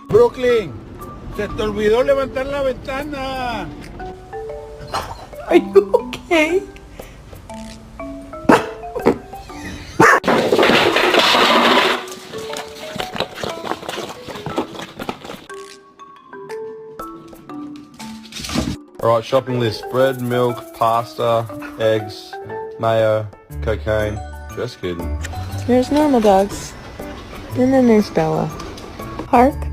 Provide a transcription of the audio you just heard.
Brooklyn, se te olvidó levantar la ventana. Are you okay? Alright, shopping list. Bread, milk, pasta, eggs, mayo, cocaine. Just kidding. There's normal dogs. And then there's Bella. Hark.